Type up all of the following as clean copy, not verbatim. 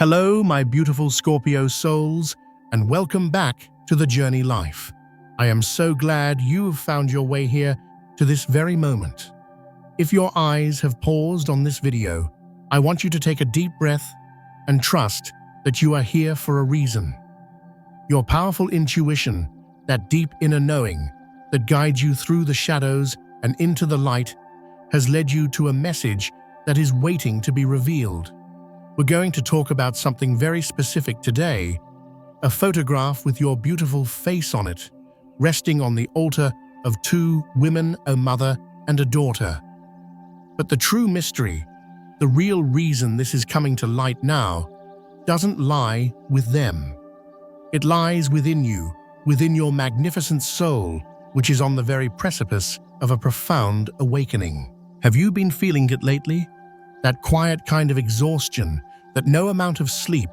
Hello, my beautiful Scorpio souls, and welcome back to the Journey Life. I am so glad you have found your way here to this very moment. If your eyes have paused on this video, I want you to take a deep breath and trust that you are here for a reason. Your powerful intuition, that deep inner knowing that guides you through the shadows and into the light, has led you to a message that is waiting to be revealed. We're going to talk about something very specific today, a photograph with your beautiful face on it, resting on the altar of two women, a mother and a daughter. But the true mystery, the real reason this is coming to light now, doesn't lie with them. It lies within you, within your magnificent soul, which is on the very precipice of a profound awakening. Have you been feeling it lately? That quiet kind of exhaustion that no amount of sleep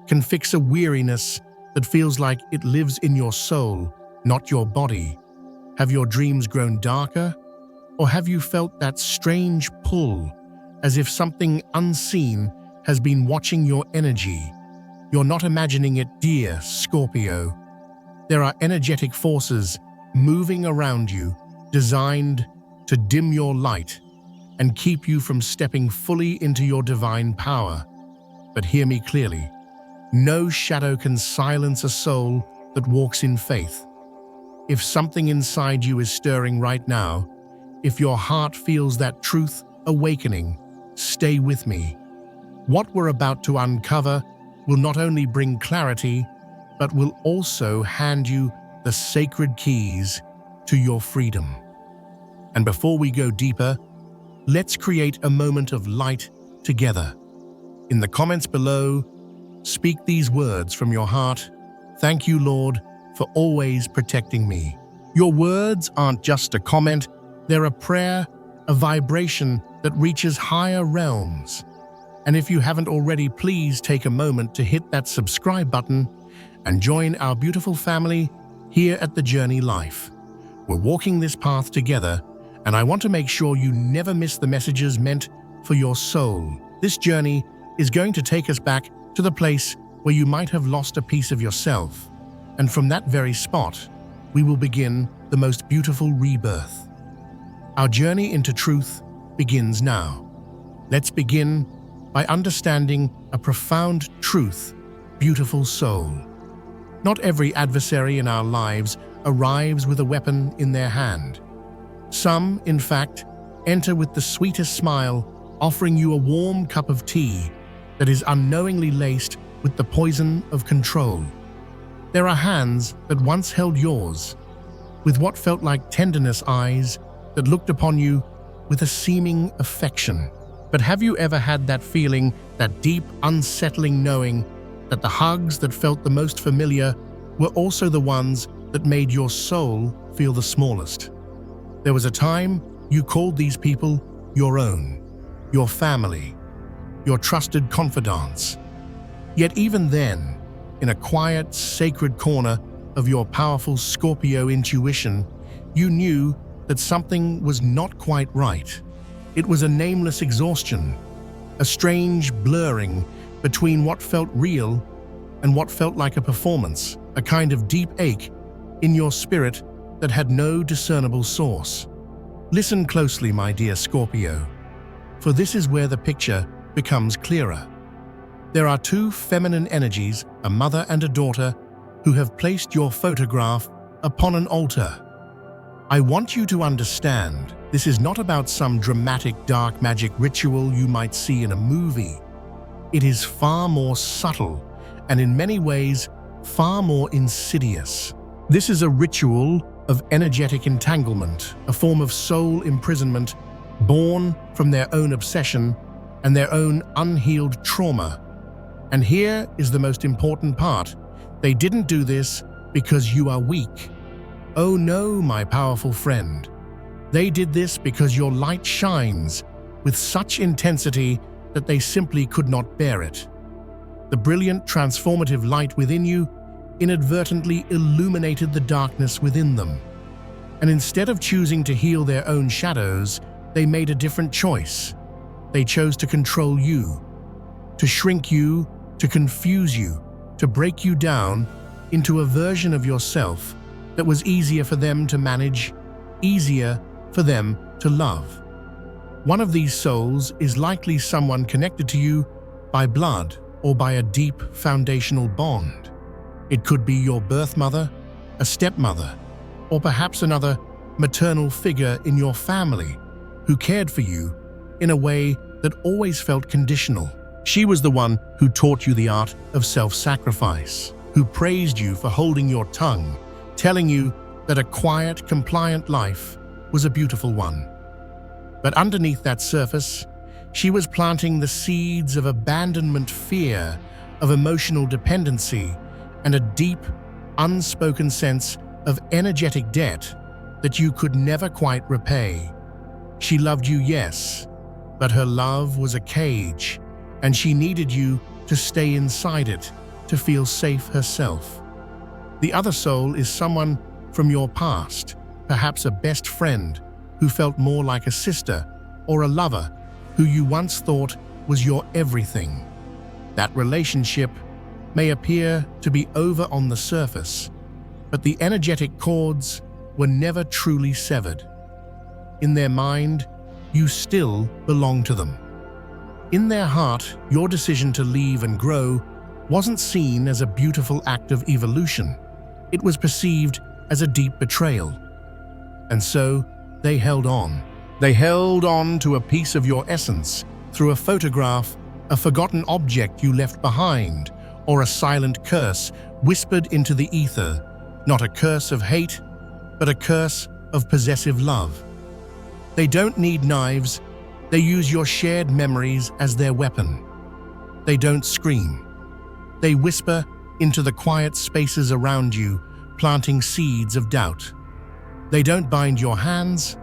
can fix, a weariness that feels like it lives in your soul, not your body. Have your dreams grown darker? Or have you felt that strange pull, as if something unseen has been watching your energy? You're not imagining it, dear Scorpio. There are energetic forces moving around you, designed to dim your light and keep you from stepping fully into your divine power. But hear me clearly. No shadow can silence a soul that walks in faith. If something inside you is stirring right now, if your heart feels that truth awakening, stay with me. What we're about to uncover will not only bring clarity, but will also hand you the sacred keys to your freedom. And before we go deeper, let's create a moment of light together. In the comments below, speak these words from your heart. Thank you, Lord, for always protecting me. Your words aren't just a comment, they're a prayer, a vibration that reaches higher realms. And if you haven't already, please take a moment to hit that subscribe button and join our beautiful family here at the Journey Life. We're walking this path together, and I want to make sure you never miss the messages meant for your soul. This journey is going to take us back to the place where you might have lost a piece of yourself. And from that very spot, we will begin the most beautiful rebirth. Our journey into truth begins now. Let's begin by understanding a profound truth, beautiful soul. Not every adversary in our lives arrives with a weapon in their hand. Some, in fact, enter with the sweetest smile, offering you a warm cup of tea that is unknowingly laced with the poison of control. There are hands that once held yours, with what felt like tenderness, eyes that looked upon you with a seeming affection. But have you ever had that feeling, that deep, unsettling knowing that the hugs that felt the most familiar were also the ones that made your soul feel the smallest? There was a time you called these people your own, your family, your trusted confidants. Yet even then, in a quiet, sacred corner of your powerful Scorpio intuition, you knew that something was not quite right. It was a nameless exhaustion, a strange blurring between what felt real and what felt like a performance, a kind of deep ache in your spirit that had no discernible source. Listen closely, my dear Scorpio, for this is where the picture becomes clearer. There are two feminine energies, a mother and a daughter, who have placed your photograph upon an altar. I want you to understand, this is not about some dramatic dark magic ritual you might see in a movie. It is far more subtle and in many ways far more insidious. This is a ritual of energetic entanglement, a form of soul imprisonment born from their own obsession and their own unhealed trauma. And here is the most important part. They didn't do this because you are weak. Oh no, my powerful friend. They did this because your light shines with such intensity that they simply could not bear it. The brilliant, transformative light within you inadvertently illuminated the darkness within them. And instead of choosing to heal their own shadows, they made a different choice. They chose to control you, to shrink you to confuse you, to break you down into a version of yourself that was easier for them to manage, easier for them to love. One of these souls is likely someone connected to you by blood or by a deep foundational bond. It could be your birth mother, a stepmother, or perhaps another maternal figure in your family who cared for you in a way that always felt conditional. She was the one who taught you the art of self-sacrifice, who praised you for holding your tongue, telling you that a quiet, compliant life was a beautiful one. But underneath that surface, she was planting the seeds of abandonment, fear, of emotional dependency, and a deep, unspoken sense of energetic debt that you could never quite repay. She loved you, yes, but her love was a cage, and she needed you to stay inside it to feel safe herself. The other soul is someone from your past, perhaps a best friend who felt more like a sister, or a lover who you once thought was your everything. That relationship may appear to be over on the surface, but the energetic cords were never truly severed. In their mind, you still belong to them. In their heart, your decision to leave and grow wasn't seen as a beautiful act of evolution. It was perceived as a deep betrayal. And so, they held on. They held on to a piece of your essence through a photograph, a forgotten object you left behind, or a silent curse whispered into the ether. Not a curse of hate, but a curse of possessive love. They don't need knives. They use your shared memories as their weapon. They don't scream. They whisper into the quiet spaces around you, planting seeds of doubt. They don't bind your hands.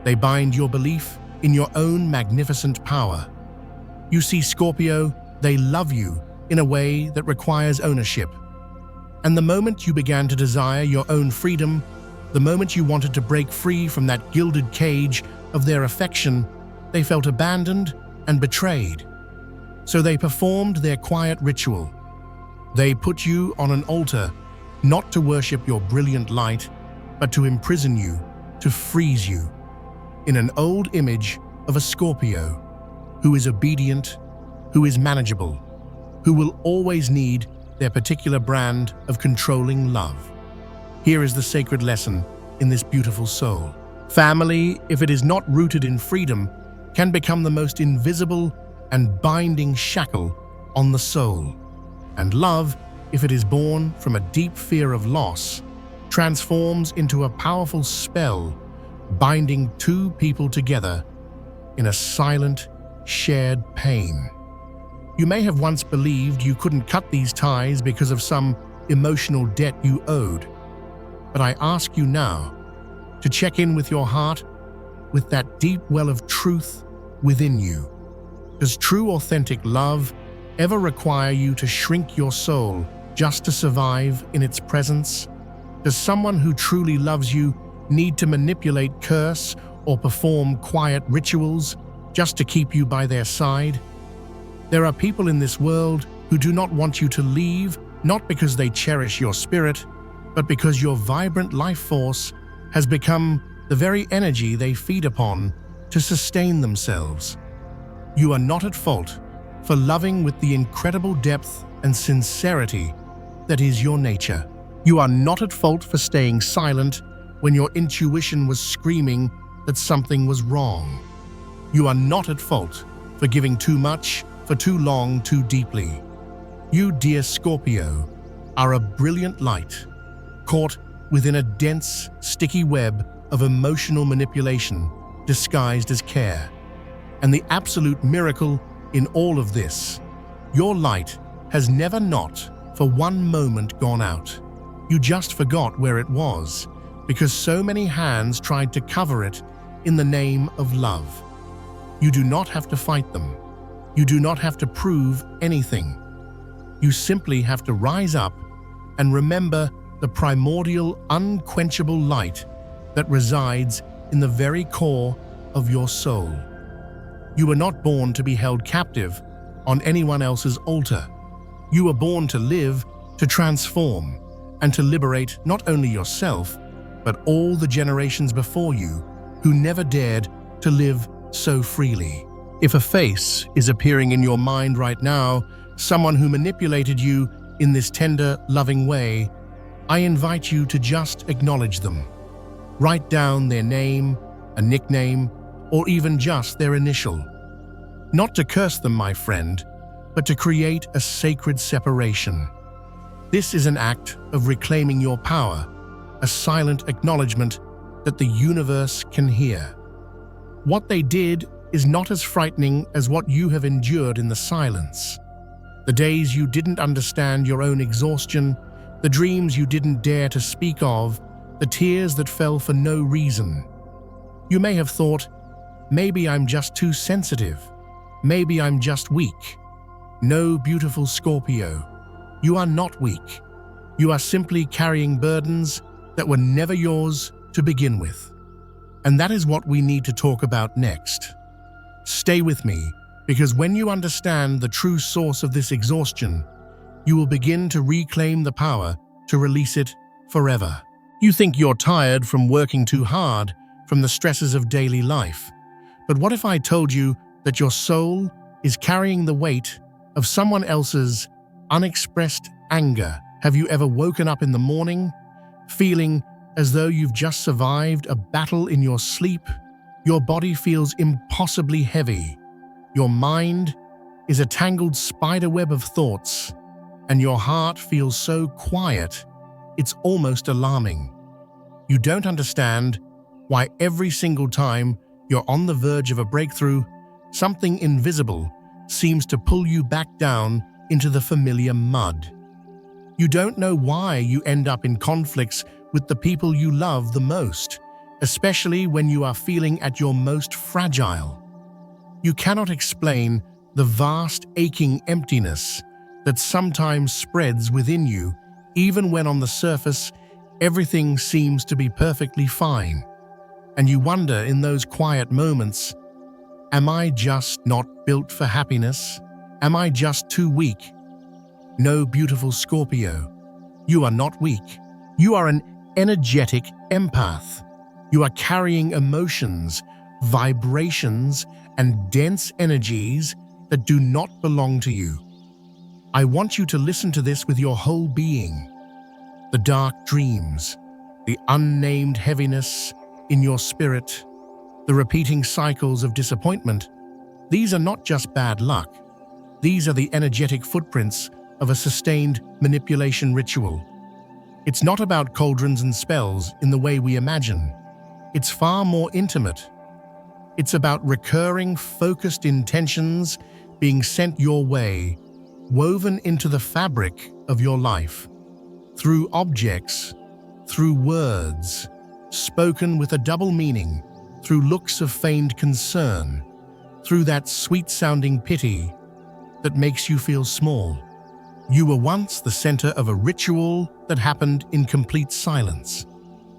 They bind your belief in your own magnificent power. You see, Scorpio, they love you in a way that requires ownership. And the moment you began to desire your own freedom, the moment you wanted to break free from that gilded cage of their affection, they felt abandoned and betrayed. So they performed their quiet ritual. They put you on an altar, not to worship your brilliant light, but to imprison you, to freeze you, in an old image of a Scorpio who is obedient, who is manageable, who will always need their particular brand of controlling love. Here is the sacred lesson in this beautiful soul. Family, if it is not rooted in freedom, can become the most invisible and binding shackle on the soul. And love, if it is born from a deep fear of loss, transforms into a powerful spell, binding two people together in a silent, shared pain. You may have once believed you couldn't cut these ties because of some emotional debt you owed. But I ask you now to check in with your heart, with that deep well of truth within you. Does true, authentic love ever require you to shrink your soul just to survive in its presence? Does someone who truly loves you need to manipulate, curse, or perform quiet rituals just to keep you by their side? There are people in this world who do not want you to leave, not because they cherish your spirit, but because your vibrant life force has become the very energy they feed upon to sustain themselves. You are not at fault for loving with the incredible depth and sincerity that is your nature. You are not at fault for staying silent when your intuition was screaming that something was wrong. You are not at fault for giving too much, for too long, too deeply. You, dear Scorpio, are a brilliant light, caught within a dense, sticky web of emotional manipulation disguised as care. And the absolute miracle in all of this, your light has never not for one moment gone out. You just forgot where it was, because so many hands tried to cover it in the name of love. You do not have to fight them. You do not have to prove anything. You simply have to rise up and remember the primordial, unquenchable light that resides in the very core of your soul. You were not born to be held captive on anyone else's altar. You were born to live, to transform, and to liberate not only yourself, but all the generations before you who never dared to live so freely. If a face is appearing in your mind right now, someone who manipulated you in this tender, loving way, I invite you to just acknowledge them. Write down their name, a nickname, or even just their initial. Not to curse them, my friend, but to create a sacred separation. This is an act of reclaiming your power, a silent acknowledgement that the universe can hear. What they did is not as frightening as what you have endured in the silence. The days you didn't understand your own exhaustion, the dreams you didn't dare to speak of, the tears that fell for no reason. You may have thought, maybe I'm just too sensitive. Maybe I'm just weak. No, beautiful Scorpio, you are not weak. You are simply carrying burdens that were never yours to begin with. And that is what we need to talk about next. Stay with me, because when you understand the true source of this exhaustion, you will begin to reclaim the power to release it forever. You think you're tired from working too hard, from the stresses of daily life. But what if I told you that your soul is carrying the weight of someone else's unexpressed anger? Have you ever woken up in the morning, feeling as though you've just survived a battle in your sleep? Your body feels impossibly heavy. Your mind is a tangled spiderweb of thoughts, and your heart feels so quiet, it's almost alarming. You don't understand why every single time you're on the verge of a breakthrough, something invisible seems to pull you back down into the familiar mud. You don't know why you end up in conflicts with the people you love the most, especially when you are feeling at your most fragile. You cannot explain the vast aching emptiness that sometimes spreads within you, even when on the surface everything seems to be perfectly fine. And you wonder in those quiet moments, am I just not built for happiness? Am I just too weak? No, beautiful Scorpio, you are not weak. You are an energetic empath. You are carrying emotions, vibrations, and dense energies that do not belong to you. I want you to listen to this with your whole being. The dark dreams, the unnamed heaviness in your spirit, the repeating cycles of disappointment, these are not just bad luck. These are the energetic footprints of a sustained manipulation ritual. It's not about cauldrons and spells in the way we imagine. It's far more intimate. It's about recurring, focused intentions being sent your way, woven into the fabric of your life, through objects, through words, spoken with a double meaning, through looks of feigned concern, through that sweet-sounding pity that makes you feel small. You were once the center of a ritual that happened in complete silence,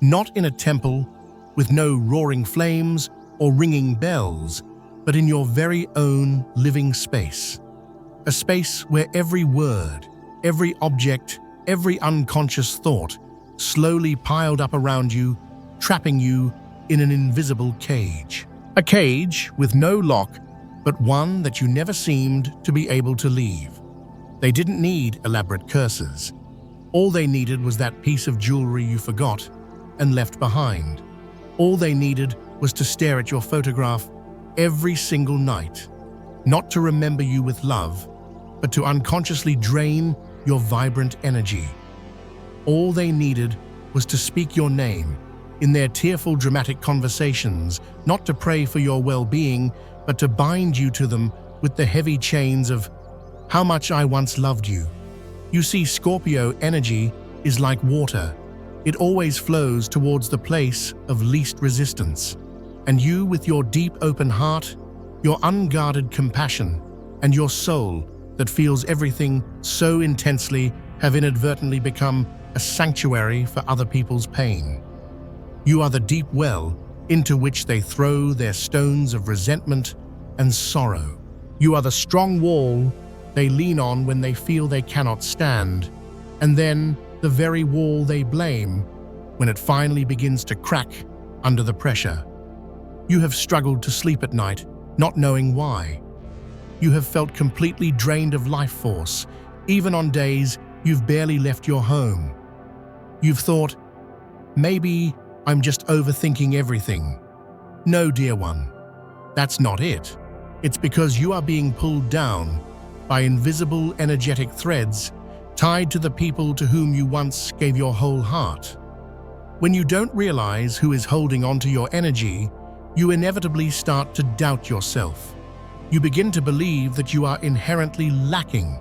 not in a temple with no roaring flames or ringing bells, but in your very own living space. A space where every word, every object, every unconscious thought slowly piled up around you, trapping you in an invisible cage. A cage with no lock, but one that you never seemed to be able to leave. They didn't need elaborate curses. All they needed was that piece of jewelry you forgot and left behind. All they needed was to stare at your photograph every single night, not to remember you with love, but to unconsciously drain your vibrant energy. All they needed was to speak your name in their tearful, dramatic conversations, not to pray for your well-being, but to bind you to them with the heavy chains of how much I once loved you. You see, Scorpio energy is like water. It always flows towards the place of least resistance. And you, with your deep, open heart, your unguarded compassion, and your soul that feels everything so intensely, have inadvertently become a sanctuary for other people's pain. You are the deep well into which they throw their stones of resentment and sorrow. You are the strong wall they lean on when they feel they cannot stand, and then the very wall they blame when it finally begins to crack under the pressure. You have struggled to sleep at night, not knowing why. You have felt completely drained of life force, even on days you've barely left your home. You've thought, maybe I'm just overthinking everything. No, dear one, that's not it. It's because you are being pulled down by invisible energetic threads tied to the people to whom you once gave your whole heart. When you don't realize who is holding onto your energy, you inevitably start to doubt yourself. You begin to believe that you are inherently lacking.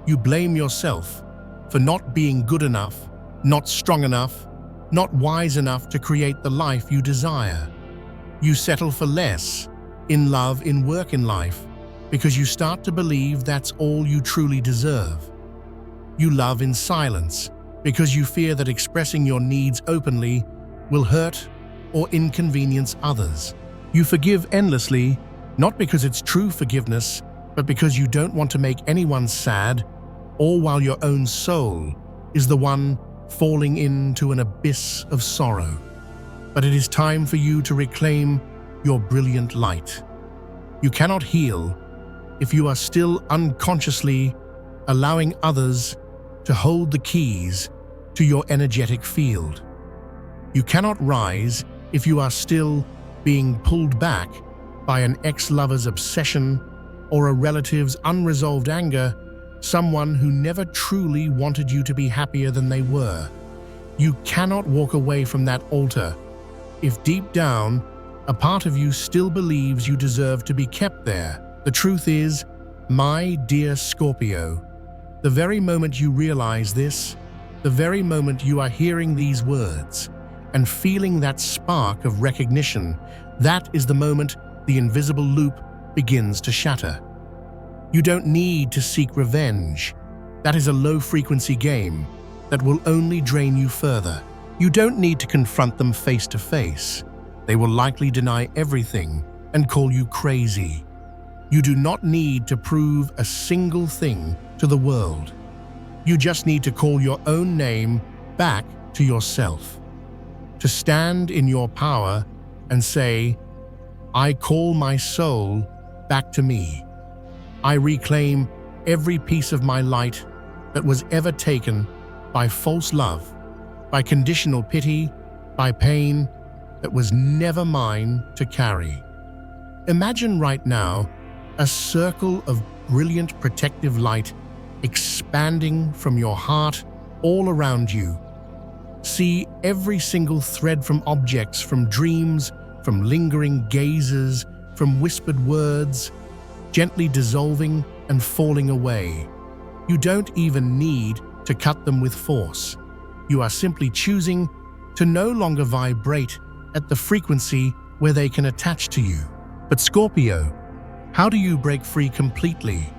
You blame yourself for not being good enough, not strong enough, not wise enough to create the life you desire. You settle for less, in love, in work, in life, because you start to believe that's all you truly deserve. You love in silence because you fear that expressing your needs openly will hurt or inconvenience others. You forgive endlessly, not because it's true forgiveness, but because you don't want to make anyone sad, all while your own soul is the one falling into an abyss of sorrow. But it is time for you to reclaim your brilliant light. You cannot heal if you are still unconsciously allowing others to hold the keys to your energetic field. You cannot rise if you are still being pulled back by an ex-lover's obsession or a relative's unresolved anger, someone who never truly wanted you to be happier than they were. You cannot walk away from that altar if deep down a part of you still believes you deserve to be kept there. The truth is, my dear Scorpio, the very moment you realize this, the very moment you are hearing these words and feeling that spark of recognition, that is the moment the invisible loop begins to shatter. You don't need to seek revenge. That is a low-frequency game that will only drain you further. You don't need to confront them face to face. They will likely deny everything and call you crazy. You do not need to prove a single thing to the world. You just need to call your own name back to yourself. To stand in your power and say, I call my soul back to me. I reclaim every piece of my light that was ever taken by false love, by conditional pity, by pain that was never mine to carry. Imagine right now a circle of brilliant protective light expanding from your heart all around you. See every single thread from objects, from dreams, from lingering gazes, from whispered words, gently dissolving and falling away. You don't even need to cut them with force. You are simply choosing to no longer vibrate at the frequency where they can attach to you. But Scorpio, how do you break free completely?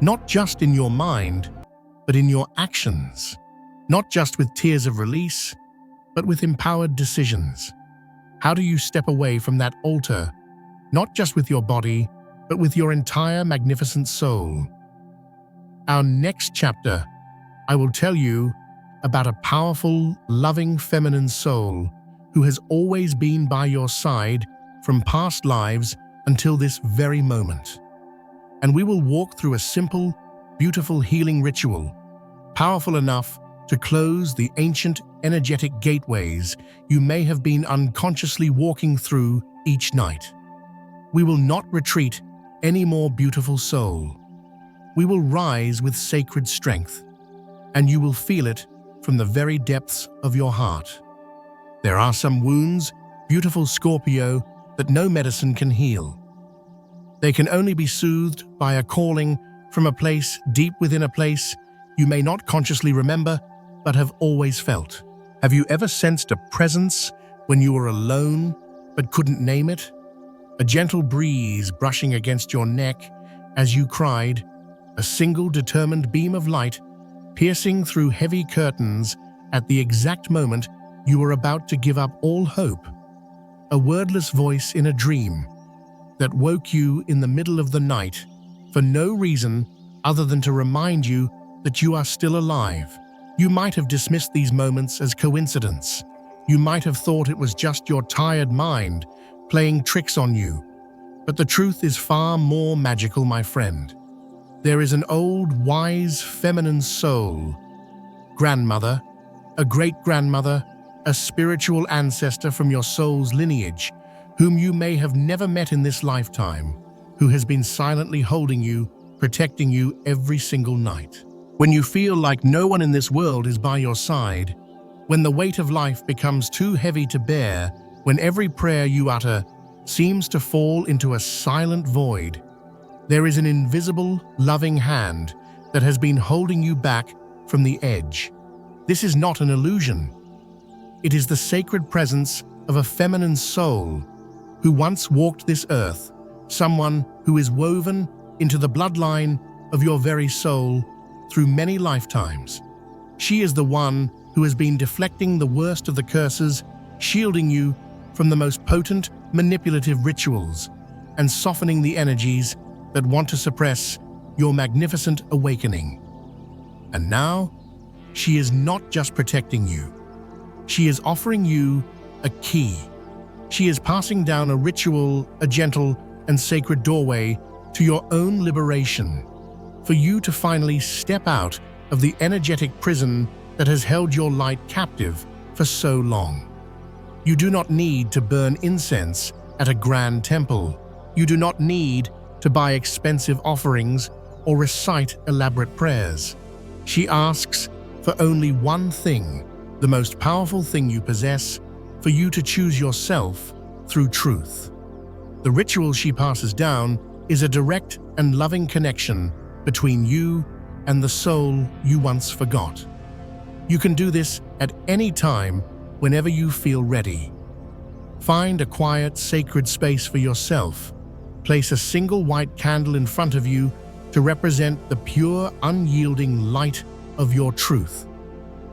Not just in your mind, but in your actions. Not just with tears of release, but with empowered decisions. How do you step away from that altar, not just with your body, but with your entire magnificent soul? Our next chapter, I will tell you about a powerful, loving feminine soul who has always been by your side from past lives until this very moment. And we will walk through a simple, beautiful healing ritual, powerful enough to close the ancient energetic gateways you may have been unconsciously walking through each night. We will not retreat any more, beautiful soul. We will rise with sacred strength, and you will feel it from the very depths of your heart. There are some wounds, beautiful Scorpio, that no medicine can heal. They can only be soothed by a calling from a place deep within a place you may not consciously remember, but have always felt. Have you ever sensed a presence when you were alone, but couldn't name it? A gentle breeze brushing against your neck as you cried, a single determined beam of light piercing through heavy curtains at the exact moment you were about to give up all hope. A wordless voice in a dream that woke you in the middle of the night for no reason other than to remind you that you are still alive. You might have dismissed these moments as coincidence. You might have thought it was just your tired mind playing tricks on you. But the truth is far more magical, my friend. There is an old, wise, feminine soul, grandmother, a great-grandmother, a spiritual ancestor from your soul's lineage, whom you may have never met in this lifetime, who has been silently holding you, protecting you every single night. When you feel like no one in this world is by your side, when the weight of life becomes too heavy to bear, when every prayer you utter seems to fall into a silent void, there is an invisible, loving hand that has been holding you back from the edge. This is not an illusion. It is the sacred presence of a feminine soul who once walked this earth, someone who is woven into the bloodline of your very soul through many lifetimes. She is the one who has been deflecting the worst of the curses, shielding you from the most potent, manipulative rituals, and softening the energies that want to suppress your magnificent awakening. And now, she is not just protecting you. She is offering you a key. She is passing down a ritual, a gentle and sacred doorway to your own liberation, for you to finally step out of the energetic prison that has held your light captive for so long. You do not need to burn incense at a grand temple. You do not need to buy expensive offerings or recite elaborate prayers. She asks for only one thing, the most powerful thing you possess, for you to choose yourself through truth. The ritual she passes down is a direct and loving connection between you and the soul you once forgot. You can do this at any time, whenever you feel ready. Find a quiet, sacred space for yourself. Place a single white candle in front of you to represent the pure, unyielding light of your truth.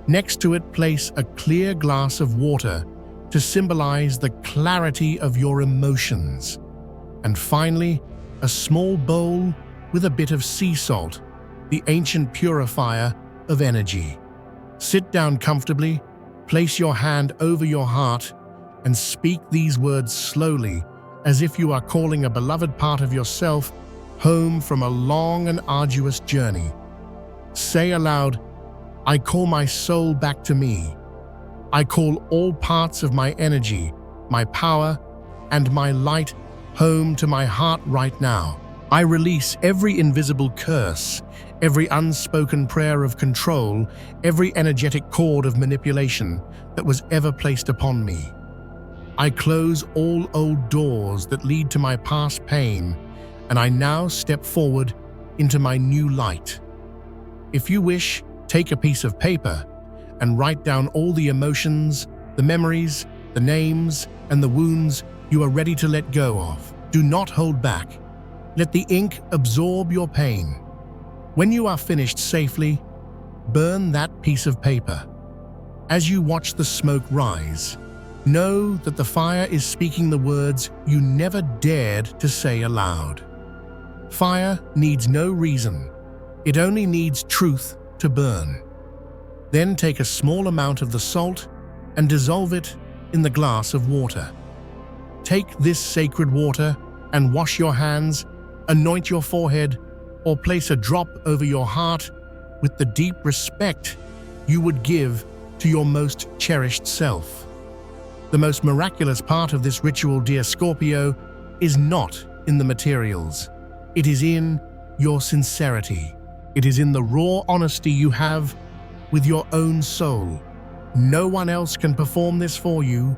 Next to it, place a clear glass of water to symbolize the clarity of your emotions. And finally, a small bowl with a bit of sea salt, the ancient purifier of energy. Sit down comfortably, place your hand over your heart, and speak these words slowly, as if you are calling a beloved part of yourself home from a long and arduous journey. Say aloud, "I call my soul back to me. I call all parts of my energy, my power, and my light home to my heart right now. I release every invisible curse, every unspoken prayer of control, every energetic cord of manipulation that was ever placed upon me. I close all old doors that lead to my past pain, and I now step forward into my new light." If you wish, take a piece of paper and write down all the emotions, the memories, the names, and the wounds you are ready to let go of. Do not hold back. Let the ink absorb your pain. When you are finished safely, burn that piece of paper. As you watch the smoke rise, know that the fire is speaking the words you never dared to say aloud. Fire needs no reason. It only needs truth to burn. Then take a small amount of the salt and dissolve it in the glass of water. Take this sacred water and wash your hands, anoint your forehead, or place a drop over your heart with the deep respect you would give to your most cherished self. The most miraculous part of this ritual, dear Scorpio, is not in the materials. It is in your sincerity. It is in the raw honesty you have with your own soul. No one else can perform this for you.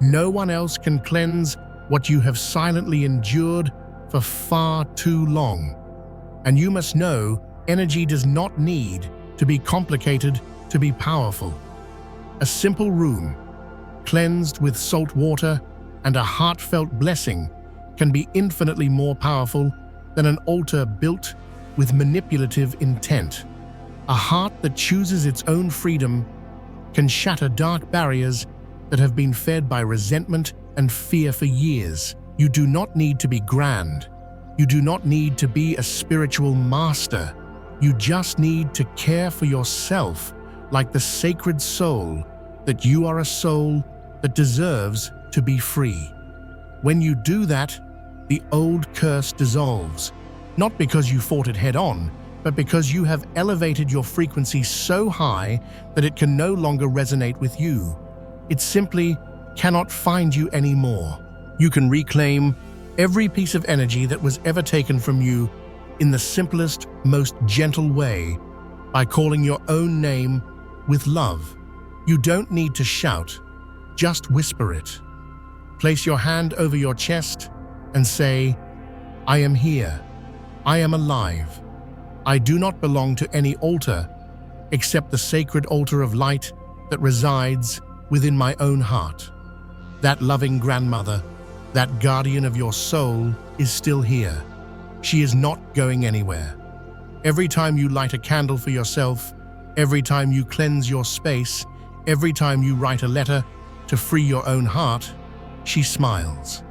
No one else can cleanse what you have silently endured for far too long. And you must know, energy does not need to be complicated to be powerful. A simple room, cleansed with salt water and a heartfelt blessing, can be infinitely more powerful than an altar built with manipulative intent. A heart that chooses its own freedom can shatter dark barriers that have been fed by resentment and fear for years. You do not need to be grand. You do not need to be a spiritual master. You just need to care for yourself like the sacred soul that you are, a soul that deserves to be free. When you do that, the old curse dissolves, not because you fought it head-on, but because you have elevated your frequency so high that it can no longer resonate with you. It simply cannot find you anymore. You can reclaim every piece of energy that was ever taken from you in the simplest, most gentle way by calling your own name with love. You don't need to shout, just whisper it. Place your hand over your chest and say, "I am here. I am alive. I do not belong to any altar except the sacred altar of light that resides within my own heart. That loving grandmother, that guardian of your soul, is still here. She is not going anywhere. Every time you light a candle for yourself, every time you cleanse your space, every time you write a letter to free your own heart, she smiles.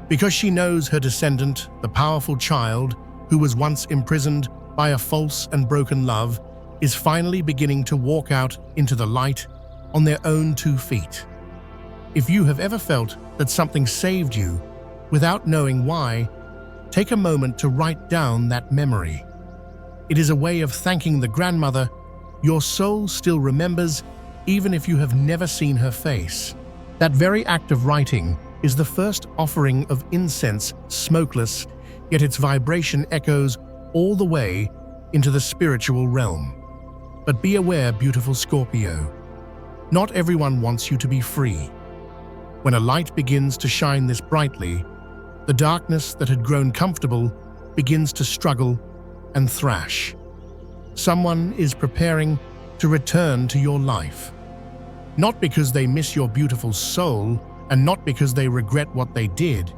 Because she knows her descendant, the powerful child who was once imprisoned by a false and broken love, is finally beginning to walk out into the light on their own 2 feet. If you have ever felt that something saved you without knowing why, take a moment to write down that memory. It is a way of thanking the grandmother your soul still remembers, even if you have never seen her face. That very act of writing is the first offering of incense, smokeless, yet its vibration echoes all the way into the spiritual realm. But be aware, beautiful Scorpio, not everyone wants you to be free. When a light begins to shine this brightly, the darkness that had grown comfortable begins to struggle and thrash. Someone is preparing to return to your life. Not because they miss your beautiful soul and not because they regret what they did.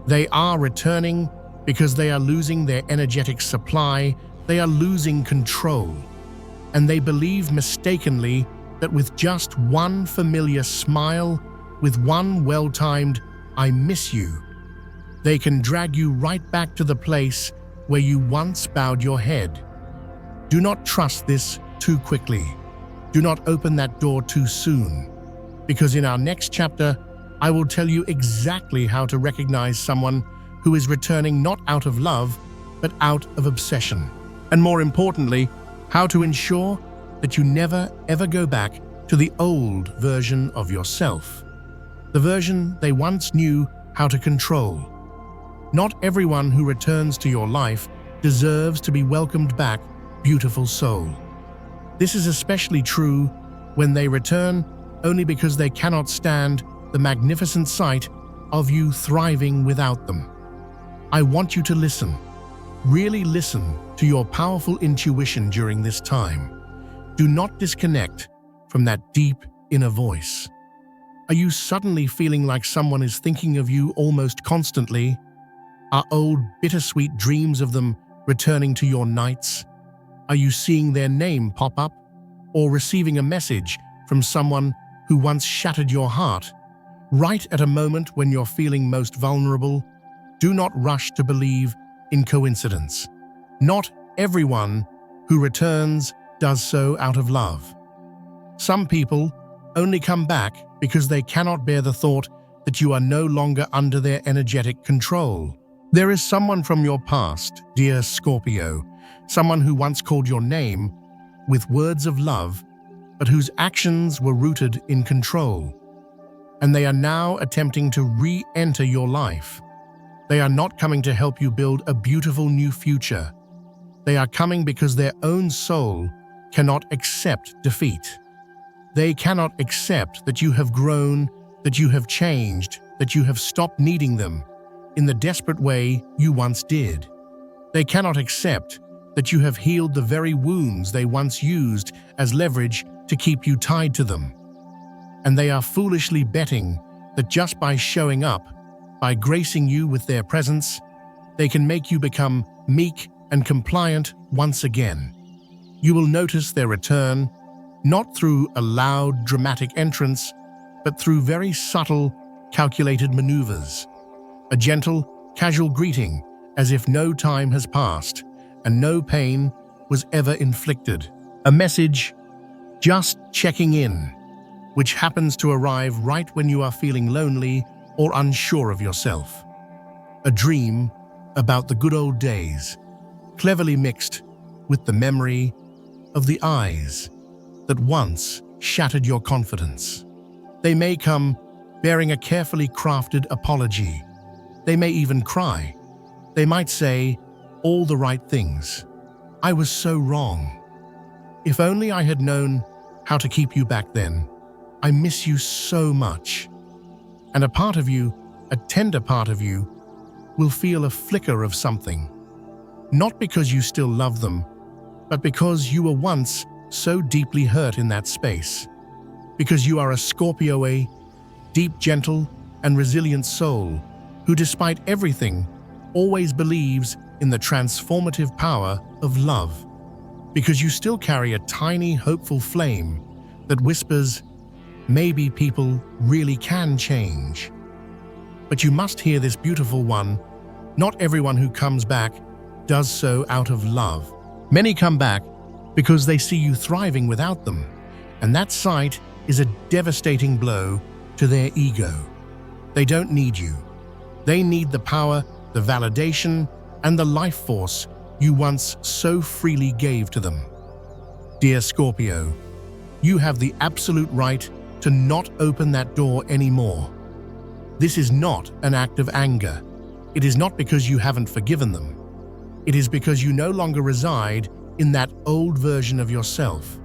They are returning because they are losing their energetic supply, they are losing control. And they believe mistakenly that with just one familiar smile, with one well-timed "I miss you," they can drag you right back to the place where you once bowed your head. Do not trust this too quickly. Do not open that door too soon, because in our next chapter, I will tell you exactly how to recognize someone who is returning not out of love, but out of obsession. And more importantly, how to ensure that you never ever go back to the old version of yourself, the version they once knew how to control. Not everyone who returns to your life deserves to be welcomed back, beautiful soul. This is especially true when they return only because they cannot stand the magnificent sight of you thriving without them. I want you to listen. Really listen to your powerful intuition during this time. Do not disconnect from that deep inner voice. Are you suddenly feeling like someone is thinking of you almost constantly? Are old bittersweet dreams of them returning to your nights? Are you seeing their name pop up or receiving a message from someone who once shattered your heart? Right at a moment when you're feeling most vulnerable, do not rush to believe in coincidence. Not everyone who returns does so out of love. Some people only come back because they cannot bear the thought that you are no longer under their energetic control. There is someone from your past, dear Scorpio, someone who once called your name with words of love, but whose actions were rooted in control. And they are now attempting to re-enter your life. They are not coming to help you build a beautiful new future. They are coming because their own soul cannot accept defeat. They cannot accept that you have grown, that you have changed, that you have stopped needing them in the desperate way you once did. They cannot accept that you have healed the very wounds they once used as leverage to keep you tied to them. And they are foolishly betting that just by showing up, by gracing you with their presence, they can make you become meek and compliant once again. You will notice their return, not through a loud, dramatic entrance, but through very subtle, calculated maneuvers. A gentle, casual greeting, as if no time has passed, and no pain, was ever inflicted. A message, just checking in, which happens to arrive right when you are feeling lonely or unsure of yourself. A dream about the good old days, cleverly mixed with the memory of the eyes that once shattered your confidence. They may come bearing a carefully crafted apology. They may even cry. They might say all the right things. I was so wrong. If only I had known how to keep you back then. I miss you so much. And a part of you, a tender part of you, will feel a flicker of something. Not because you still love them, but because you were once so deeply hurt in that space. Because you are a Scorpio, a deep, gentle, and resilient soul who, despite everything, always believes in the transformative power of love. Because you still carry a tiny, hopeful flame that whispers, maybe people really can change. But you must hear this, beautiful one. Not everyone who comes back does so out of love. Many come back because they see you thriving without them, and that sight is a devastating blow to their ego. They don't need you. They need the power, the validation, and the life force you once so freely gave to them. Dear Scorpio, you have the absolute right to not open that door anymore. This is not an act of anger. It is not because you haven't forgiven them. It is because you no longer reside in that old version of yourself.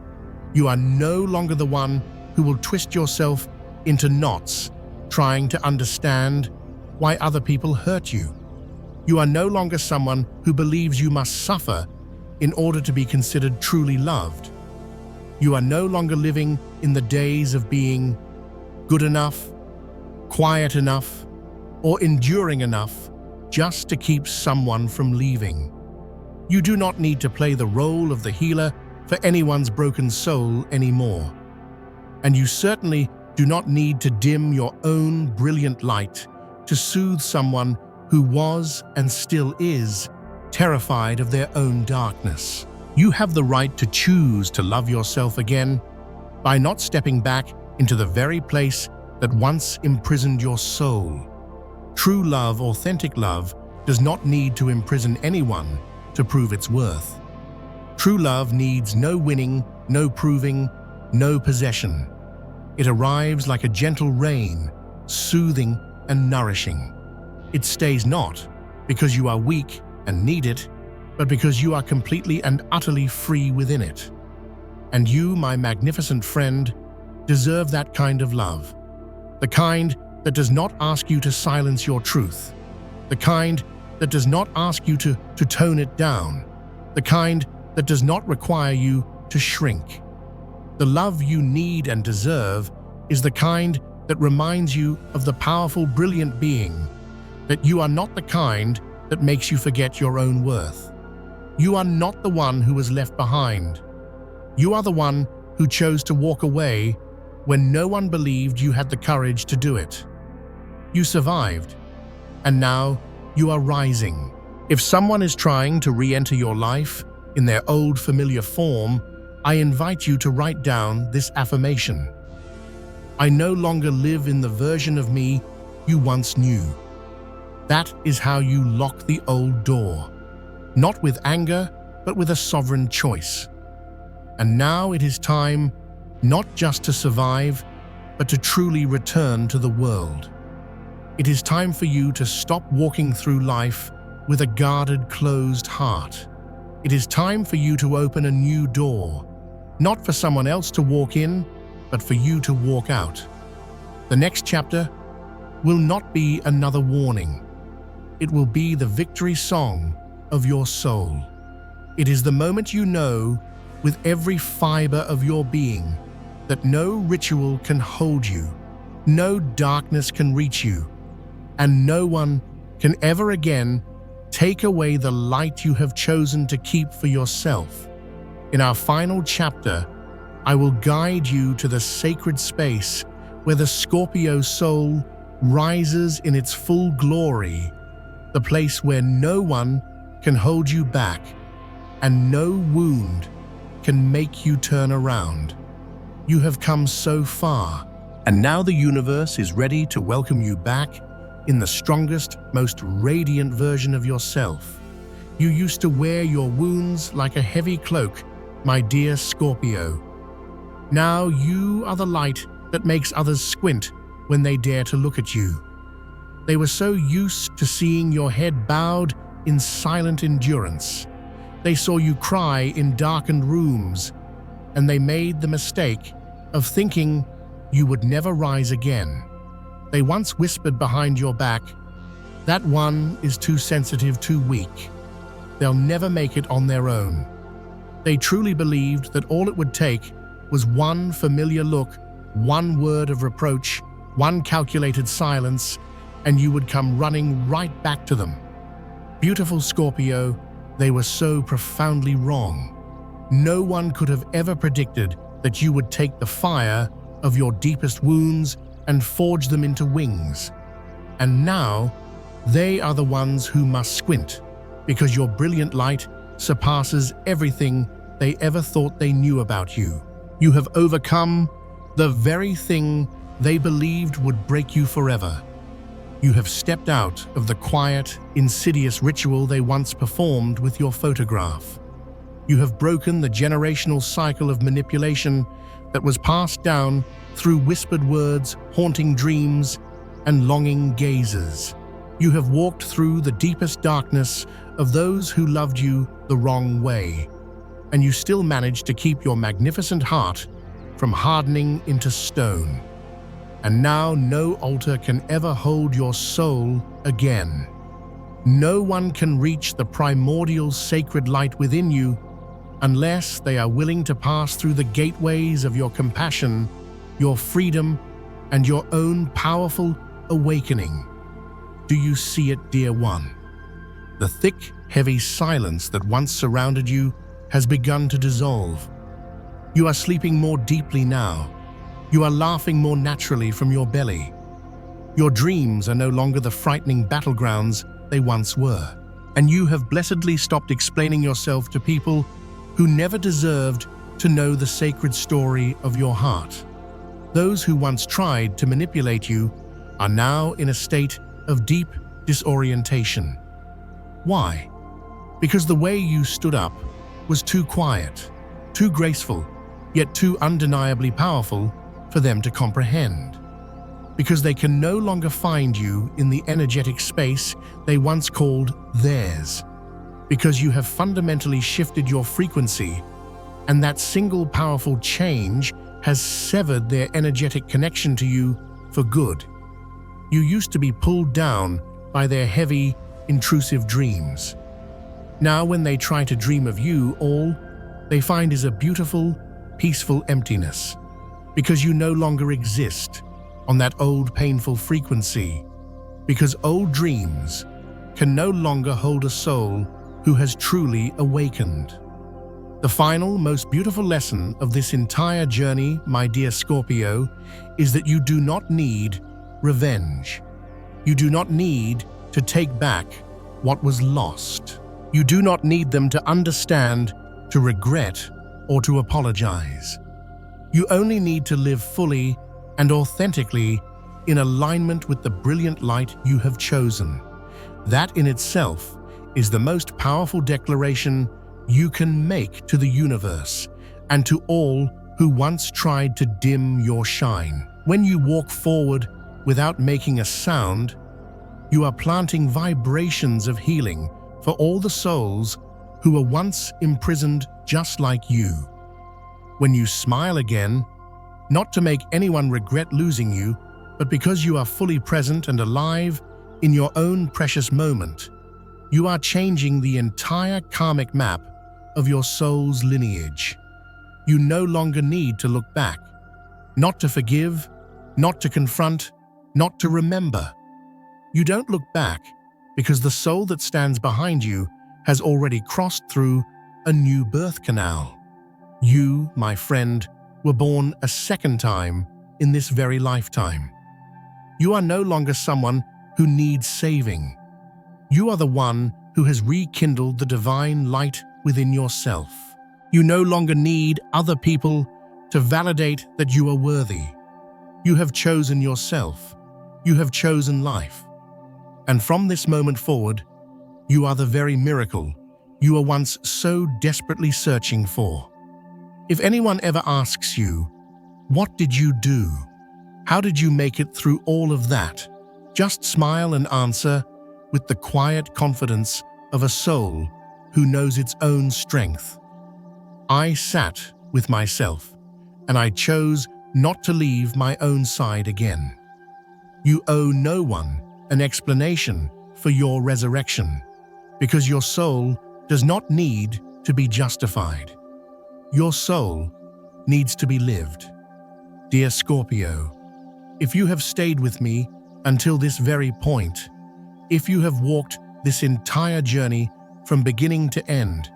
You are no longer the one who will twist yourself into knots, trying to understand why other people hurt you. You are no longer someone who believes you must suffer in order to be considered truly loved. You are no longer living in the days of being good enough, quiet enough, or enduring enough just to keep someone from leaving. You do not need to play the role of the healer for anyone's broken soul anymore. And you certainly do not need to dim your own brilliant light to soothe someone who was and still is terrified of their own darkness. You have the right to choose to love yourself again by not stepping back into the very place that once imprisoned your soul. True love, authentic love, does not need to imprison anyone to prove its worth. True love needs no winning, no proving, no possession. It arrives like a gentle rain, soothing and nourishing. It stays not because you are weak and need it, but because you are completely and utterly free within it. And you, my magnificent friend, deserve that kind of love. The kind that does not ask you to silence your truth. The kind that does not ask you to tone it down. The kind that does not require you to shrink. The love you need and deserve is the kind that reminds you of the powerful, brilliant being, that you are not the kind that makes you forget your own worth. You are not the one who was left behind. You are the one who chose to walk away when no one believed you had the courage to do it. You survived, and now you are rising. If someone is trying to re-enter your life in their old familiar form, I invite you to write down this affirmation. I no longer live in the version of me you once knew. That is how you lock the old door, not with anger, but with a sovereign choice. And now it is time not just to survive, but to truly return to the world. It is time for you to stop walking through life with a guarded, closed heart. It is time for you to open a new door, not for someone else to walk in, but for you to walk out. The next chapter will not be another warning. It will be the victory song of your soul. It is the moment you know, with every fiber of your being, that no ritual can hold you, no darkness can reach you, and no one can ever again take away the light you have chosen to keep for yourself. In our final chapter, I will guide you to the sacred space where the Scorpio soul rises in its full glory, the place where no one can hold you back, and no wound can make you turn around. You have come so far, and now the universe is ready to welcome you back in the strongest, most radiant version of yourself. You used to wear your wounds like a heavy cloak, my dear Scorpio. Now you are the light that makes others squint when they dare to look at you. They were so used to seeing your head bowed in silent endurance. They saw you cry in darkened rooms, and they made the mistake of thinking you would never rise again. They once whispered behind your back, "That one is too sensitive, too weak. They'll never make it on their own." They truly believed that all it would take was one familiar look, one word of reproach, one calculated silence, and you would come running right back to them. Beautiful Scorpio, they were so profoundly wrong. No one could have ever predicted that you would take the fire of your deepest wounds and forge them into wings. And now, they are the ones who must squint, because your brilliant light surpasses everything they ever thought they knew about you. You have overcome the very thing they believed would break you forever. You have stepped out of the quiet, insidious ritual they once performed with your photograph. You have broken the generational cycle of manipulation that was passed down through whispered words, haunting dreams, and longing gazes. You have walked through the deepest darkness of those who loved you the wrong way, and you still managed to keep your magnificent heart from hardening into stone. And now no altar can ever hold your soul again. No one can reach the primordial sacred light within you unless they are willing to pass through the gateways of your compassion, your freedom, and your own powerful awakening. Do you see it, dear one? The thick, heavy silence that once surrounded you has begun to dissolve. You are sleeping more deeply now. You are laughing more naturally from your belly. Your dreams are no longer the frightening battlegrounds they once were, and you have blessedly stopped explaining yourself to people who never deserved to know the sacred story of your heart. Those who once tried to manipulate you are now in a state of deep disorientation. Why? Because the way you stood up was too quiet, too graceful, yet too undeniably powerful for them to comprehend. Because they can no longer find you in the energetic space they once called theirs. Because you have fundamentally shifted your frequency, and that single powerful change has severed their energetic connection to you for good. You used to be pulled down by their heavy, intrusive dreams. Now when they try to dream of you, all they find is a beautiful, peaceful emptiness, because you no longer exist on that old painful frequency, because old dreams can no longer hold a soul who has truly awakened. The final, most beautiful lesson of this entire journey, my dear Scorpio, is that you do not need revenge. You do not need to take back what was lost. You do not need them to understand, to regret, or to apologize. You only need to live fully and authentically in alignment with the brilliant light you have chosen. That in itself is the most powerful declaration you can make to the universe and to all who once tried to dim your shine. When you walk forward without making a sound, you are planting vibrations of healing for all the souls who were once imprisoned just like you. When you smile again, not to make anyone regret losing you, but because you are fully present and alive in your own precious moment, you are changing the entire karmic map of your soul's lineage. You no longer need to look back, not to forgive, not to confront, not to remember. You don't look back because the soul that stands behind you has already crossed through a new birth canal. You, my friend, were born a second time in this very lifetime. You are no longer someone who needs saving. You are the one who has rekindled the divine light within yourself. You no longer need other people to validate that you are worthy. You have chosen yourself. You have chosen life. And from this moment forward, you are the very miracle you were once so desperately searching for. If anyone ever asks you, "What did you do? How did you make it through all of that?" just smile and answer with the quiet confidence of a soul who knows its own strength. I sat with myself, and I chose not to leave my own side again. You owe no one an explanation for your resurrection, because your soul does not need to be justified. Your soul needs to be lived. Dear Scorpio, if you have stayed with me until this very point, if you have walked this entire journey from beginning to end,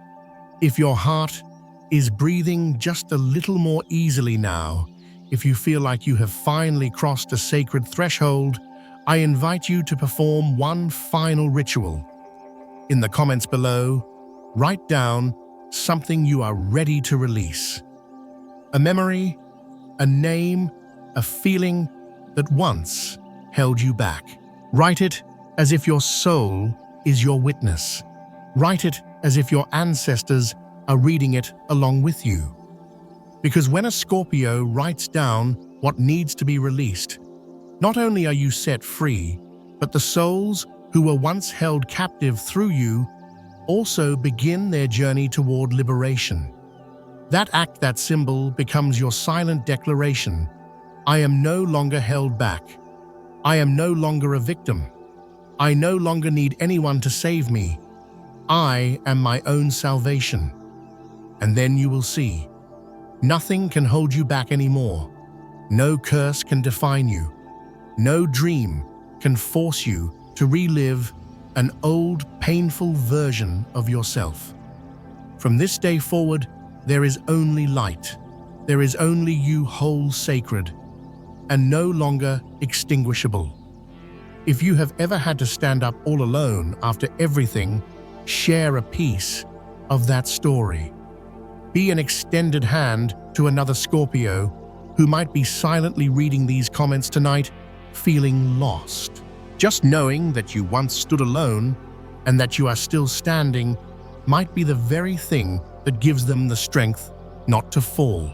if your heart is breathing just a little more easily now, if you feel like you have finally crossed a sacred threshold, I invite you to perform one final ritual. In the comments below, write down something you are ready to release. A memory, a name, a feeling that once held you back. Write it as if your soul is your witness. Write it as if your ancestors are reading it along with you. Because when a Scorpio writes down what needs to be released, not only are you set free, but the souls who were once held captive through you also begin their journey toward liberation. That act, that symbol, becomes your silent declaration. I am no longer held back. I am no longer a victim. I no longer need anyone to save me. I am my own salvation. And then you will see. Nothing can hold you back anymore. No curse can define you. No dream can force you to relive an old, painful version of yourself. From this day forward, there is only light. There is only you, whole, sacred, and no longer extinguishable. If you have ever had to stand up all alone after everything, share a piece of that story. Be an extended hand to another Scorpio who might be silently reading these comments tonight, feeling lost. Just knowing that you once stood alone and that you are still standing might be the very thing that gives them the strength not to fall.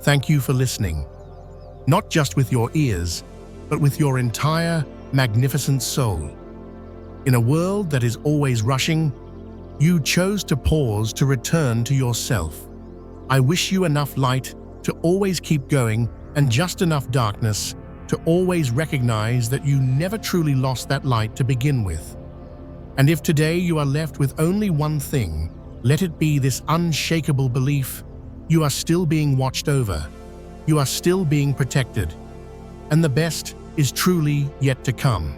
Thank you for listening, not just with your ears, but with your entire magnificent soul. In a world that is always rushing, you chose to pause to return to yourself. I wish you enough light to always keep going and just enough darkness to always recognize that you never truly lost that light to begin with. And if today you are left with only one thing, let it be this unshakable belief: you are still being watched over, you are still being protected, and the best is truly yet to come.